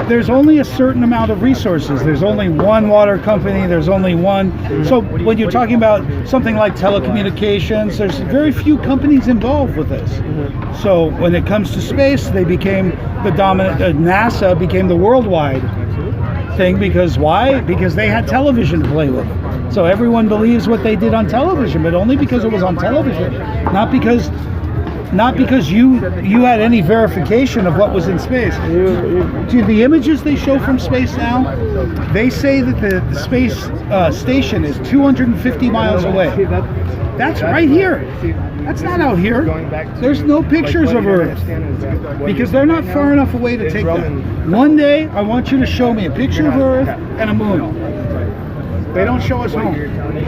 there's only a certain amount of resources. There's only one water company. There's only one. So when you're talking about something like telecommunications, there's very few companies involved with this. So when it comes to space, they became the dominant. NASA became the worldwide thing because why? Because they had television to play with. So everyone believes what they did on television, but only because it was on television, not because you had any verification of what was in space. Do the images they show from space now, they say that the space station is 250 miles away. That's right here. That's not out here. There's no pictures of Earth because they're not far enough away to take that. One day, I want you to show me a picture of Earth and a moon. They don't show us home.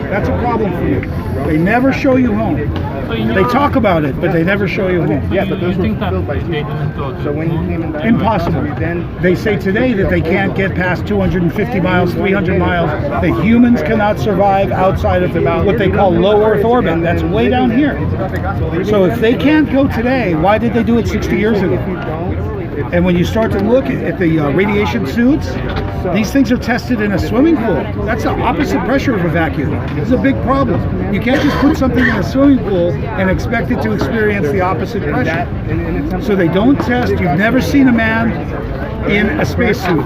That's a problem for you. They never show you home. They talk about it, but they never show you home. Yeah, but those were fulfilled by people. So when you came in, Impossible. They say today that they can't get past 250 miles, 300 miles. The humans cannot survive outside of what they call low Earth orbit. That's way down here. So if they can't go today, why did they do it 60 years ago? And when you start to look at the radiation suits, these things are tested in a swimming pool. That's the opposite pressure of a vacuum. This is a big problem. You can't just put something in a swimming pool and expect it to experience the opposite pressure. So they don't test. You've never seen a man in a spacesuit.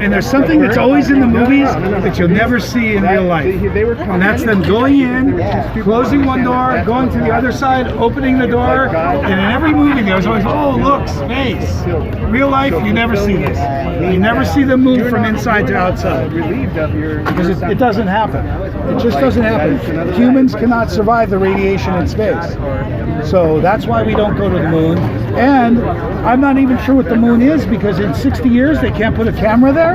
And there's something that's always in the movies that you'll never see in real life. And that's them going in, closing one door, going to the other side, opening the door. And in every movie there's always, oh, look, space. Real life, you never see this. You never see them move from inside to outside. Because it doesn't happen. It just doesn't happen. Humans cannot survive the radiation in space. So that's why we don't go to the moon. And I'm not even sure what the moon is because in 60 years they can't put a camera there.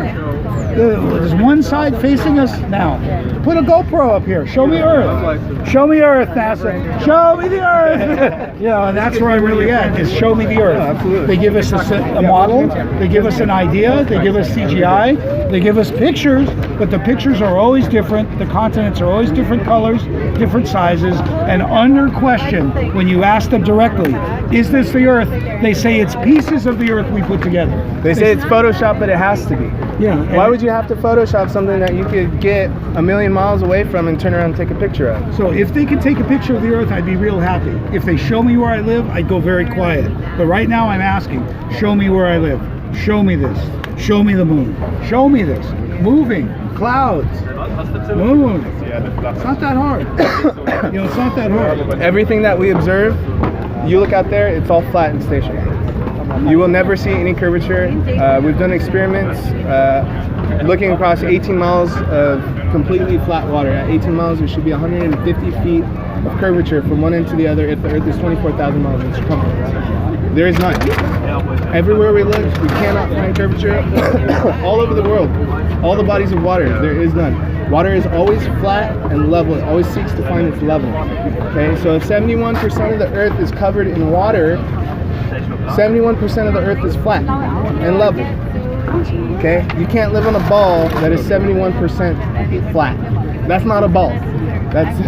There's one side facing us now. Put a GoPro up here. Show me Earth. Show me Earth, NASA. Show me the Earth. You know, and that's where I'm really at, is show me the Earth. Absolutely. They give us a model. They give us an idea. They give us CGI. They give us pictures, but the pictures are always different. The continents are always different colors, different sizes, and under question, when you ask them directly, is this the Earth? They say it's pieces of the Earth we put together. They say it's Photoshop, but it has to be. Yeah. Why would you have to Photoshop something that you could get a million miles away from and turn around and take a picture of? So if they could take a picture of the Earth, I'd be real happy. If they show me where I live, I'd go very quiet. But right now I'm asking, show me where I live. Show me this. Show me the moon. Show me this. Moving, clouds, moon. It's not that hard. You know, it's not that hard. Everything that we observe, you look out there, it's all flat and stationary. You will never see any curvature. We've done experiments looking across 18 miles of completely flat water. At 18 miles, there should be 150 feet of curvature from one end to the other if the Earth is 24,000 miles in circumference. There is none. Everywhere we look, we cannot find curvature. All over the world, all the bodies of water, there is none. Water is always flat and level. It always seeks to find its level. Okay, so if 71% of the Earth is covered in water, 71% of the Earth is flat and level. Okay, you can't live on a ball that is 71% flat. That's not a ball. That's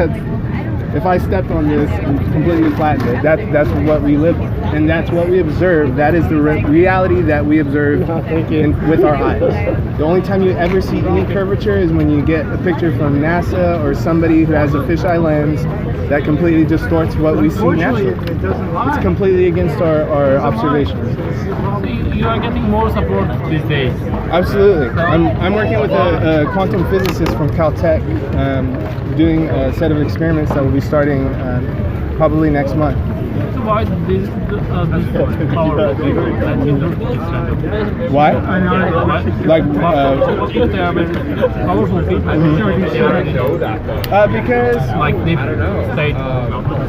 if I stepped on this and completely flattened it, that's what we live on, and that's what we observe. That is the reality that we observe with our eyes. The only time you ever see any curvature is when you get a picture from NASA or somebody who has a fisheye lens that completely distorts what we see naturally. It's completely against our observations. You are getting more support these days. Absolutely. I'm working with a quantum physicist from Caltech, doing a set of experiments that will be starting probably next month. So why this power? Why? Like if they are very powerful people, because like deep state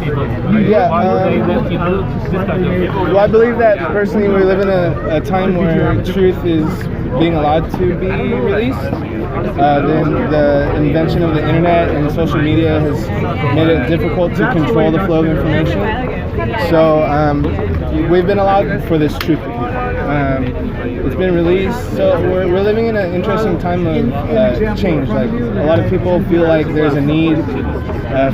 people. Yeah, Why do they let people this kind of? well, I believe that personally we live in a time where truth is being allowed to be released. Then the invention of the internet and social media has made it difficult to control the flow of information. So we've been allowed for this truth. It's been released, so we're living in an interesting time of change. Like a lot of people feel like there's a need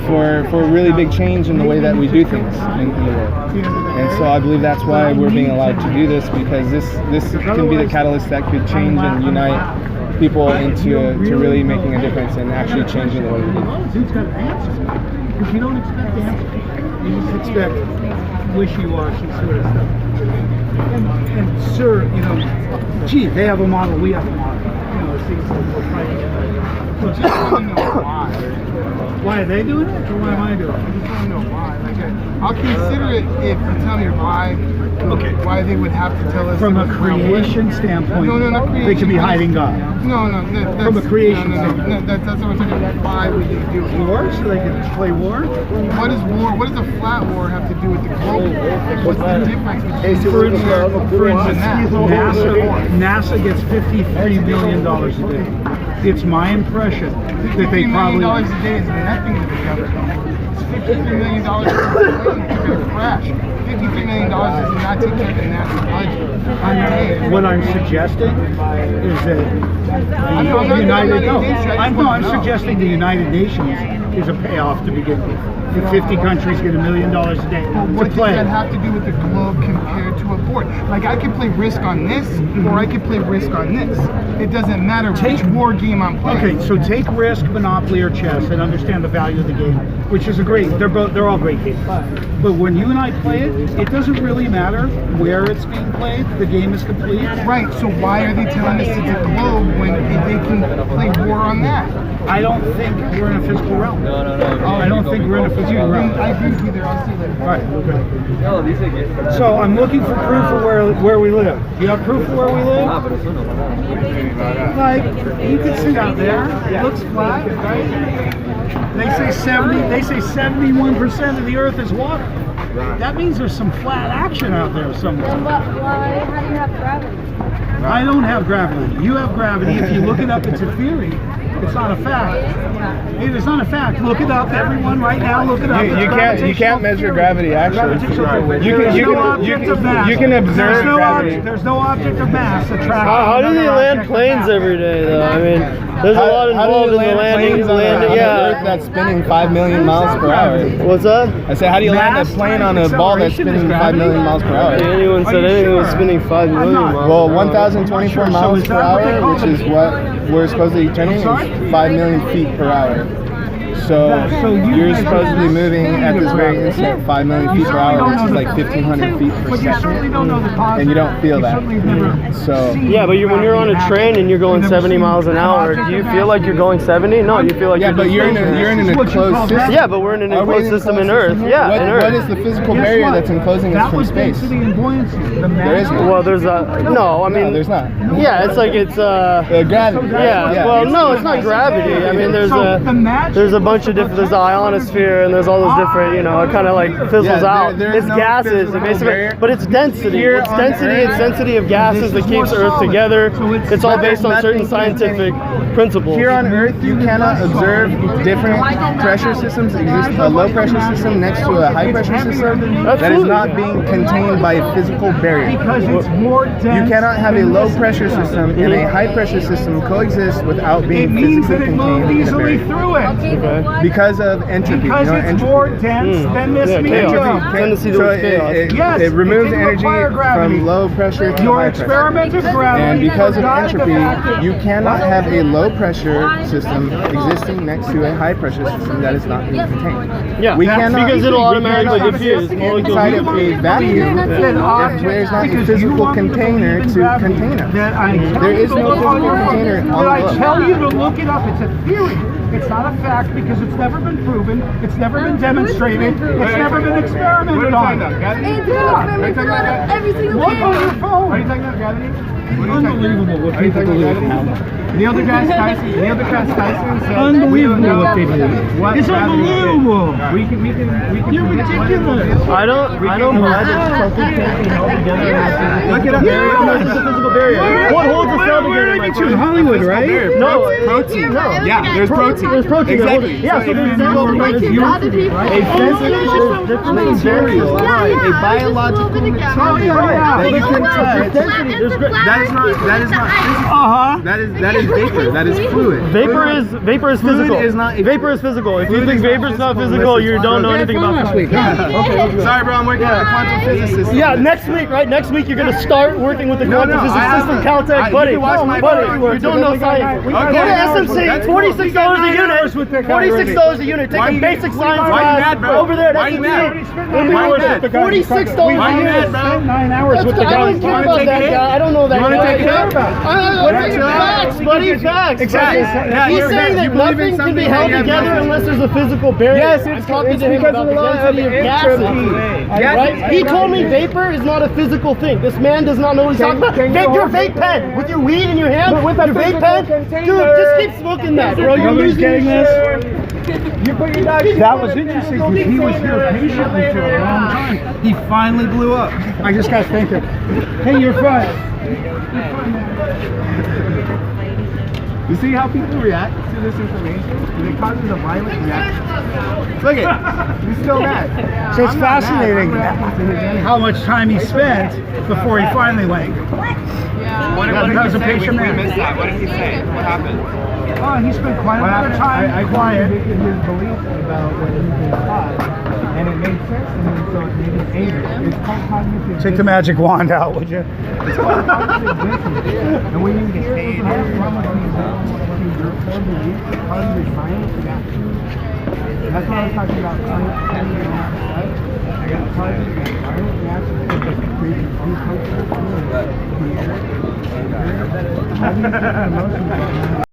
for a really big change in the way that we do things in the world. And so I believe that's why we're being allowed to do this, because this can be the catalyst that could change and unite people into to really making a difference and actually changing the way we do. Dude's got answers. Because you don't expect answers. You just expect wishy-washy sort of stuff. And sir, you know, gee, they have a model, we have a model. You know, see, so we're fighting. So just want to know why. Why are they doing it, or why am I doing it? I just want to know why. Like, I'll consider it if you tell me why. Okay. Why they would have to tell us. From a it was not creation working. standpoint, No, not creation. they could be hiding God. No, that's, From a creation no, standpoint. that's not what I'm talking about. Why would they do it? War, so they can play war? What is war? What does a flat war have to do with the globe? Like, what's the difference between For and that? NASA gets $53 billion a day. It's my impression that they $50 probably... million a day is nothing to the government. It's $53 million for a plane that's going to crash. $53 million does not take care of the national budget. What I'm suggesting is that the United... I'm suggesting the United Nations is a payoff to begin with. If 50 countries get $1 million a day What to does play. that have to do with the globe compared to a board? Like, I could play Risk on this, or I could play Risk on this. It doesn't matter which war game I'm playing. Okay, so take Risk, Monopoly, or Chess, and understand the value of the game, which is they're all great games. But when you and I play it, it doesn't really matter where it's being played. The game is complete. Right, so why are they telling us it's a globe when they can play war on that? I don't think we're in a physical realm. I don't think we're in a physical realm. I agree with you there. I'll see you later. All right, okay. So I'm looking for proof of where we live. Do you have proof of where we live? Like, you can see out there. It looks flat, right? They say 71% of the Earth is water. That means there's some flat action out there somewhere. Then why? How do you have gravity? I don't have gravity. You have gravity. If you look it up, it's a theory. It's not a fact. It is not a fact. Look it up, everyone, right now. Look it up. You can't measure gravity actually. You can observe gravity. There's no object of mass attracting. How do they land planes every day, though? I mean, there's a lot involved in the landing. Earth that's spinning 5 million miles per hour. What's that? I said, how do you land a plane on a ball that's spinning 5 million miles per hour? Anyone said anything was spinning 5 million miles? Well, 1,024 miles per hour, which is what we're supposedly turning, is 5 million feet per hour. So you're supposedly moving at this very instant 5 million feet per hour, which is like 1,500 feet per second, and you don't feel that. So Yeah, but when you're on a train and you're going 70 miles an hour, do you feel like you're going 70? No, you feel like yeah, but you're in an enclosed system. Yeah, but we're in an Are we enclosed system in Earth. Yeah, in Earth. What is the physical barrier that's enclosing us from space? There is none. Well, there's a no. I mean, No, there's not. yeah, it's like it's Gravity. yeah. Well, no, it's not gravity. I mean, there's a bunch of different. There's the ionosphere and there's all those different. You know, it kind of like fizzles Yeah, out. there is It's no gases, physical basically, barrier. but it's density. Here It's on density. Earth- It's density of gases that keeps Earth together. It's all based on certain scientific principles. Here on Earth, you cannot observe different pressure systems exist. A low pressure system next to a high pressure system that is Absolutely. not being contained by a physical barrier. Because it's more dense. You cannot have a low pressure system and a high pressure system coexist without It being means that physically it moved contained in a easily barrier. through it. Okay, then why? Because of entropy. Because You know what it's entropy more is? dense than this Yeah, medium. chaos. Tendency So towards chaos. Yes, it removes it didn't energy require gravity. from low pressure to Your high pressure. experiment of gravity. And because of forgot the entropy, fact that- you cannot have a low pressure system existing next to a high pressure system that is not being contained. Yeah, We cannot because it'll automatically cannot diffuse. exist inside of a vacuum if there's not a physical container to contain us. There is no physical container on But the I globe. tell you to look it up. It's a theory. It's not a fact because it's never been proven. It's never been demonstrated. It's never been experimented on. It's every single Look on your day. phone. Unbelievable what people believe now. Neil deGrasse Tyson said, Unbelievable what they believe. It's unbelievable. We can You're ridiculous. I don't believe that something can't be held together. Look it up. Yeah. It's a physical barrier. What holds the cell together, my get you in Hollywood, right? No, Protein. no. Yeah, there's protein. There's protein. Exactly. Yeah, so there's physical protein. a Physical material, right? A biological material that you can touch. That is not physical. That is vapor. That is fluid. Vapor is Fluid physical. is not a- Vapor is physical. If you Fluid think is not vapor's not physical physical, unless you it's don't know fluid. anything about physics. Sorry, bro. I'm working with a quantum physicist. Yeah, next week, right? Next week you're gonna start working with the quantum I physicist from haven't. Caltech, You buddy. can watch my Buddy, video. you don't know science. Okay. Go to SMC, That's $46 cool. a unit. $46 a unit. Take Why a you- basic why science you class mad, bro? over there at Why you mad? SMC. Why you mad? $46 Why a you unit. mad, bro? 9 hours with the I guy. don't care about that guy. I don't know that You wanna guy. take it up? Facts, buddy, facts. Exactly. Yeah, He's you're saying right. You that believe in nothing can something be that held you have together nothing. unless there's a physical barrier. Yes, I'm it's talking to him because about of the the law of density of gases. entropy. Right? He told me vapor is not a physical thing. This man does not know what he's talking about. Vape your vape pen with your weed in your hand. With your vape pen, dude, just keep smoking that, bro. You're Nobody's losing getting your this. You put your dog. That was interesting because he was here patiently for a long time. He finally blew up. I just got to thank him. Hey, you're fine. You see how people react to this information? It causes a violent reaction. Look at he's still mad. So it's I'm not mad. fascinating I'm reacting to his energy. how much time he spent before he finally went. What That was a patient man. that. What did he say? What happened? Oh, he spent quite a lot of time I quiet. contradicted his beliefs about what he's been taught, and it made sense to him, so it made him angry. It's called cognitive Take the magic wand out, would you? It's called cognitive dissonance. And when you hear something wrong with these your core beliefs, it causes your mind to react. That's what I was talking about. Cognitive dissonance. It causes a violent reaction because it creates an uncomfortable feeling. Cognitive emotions.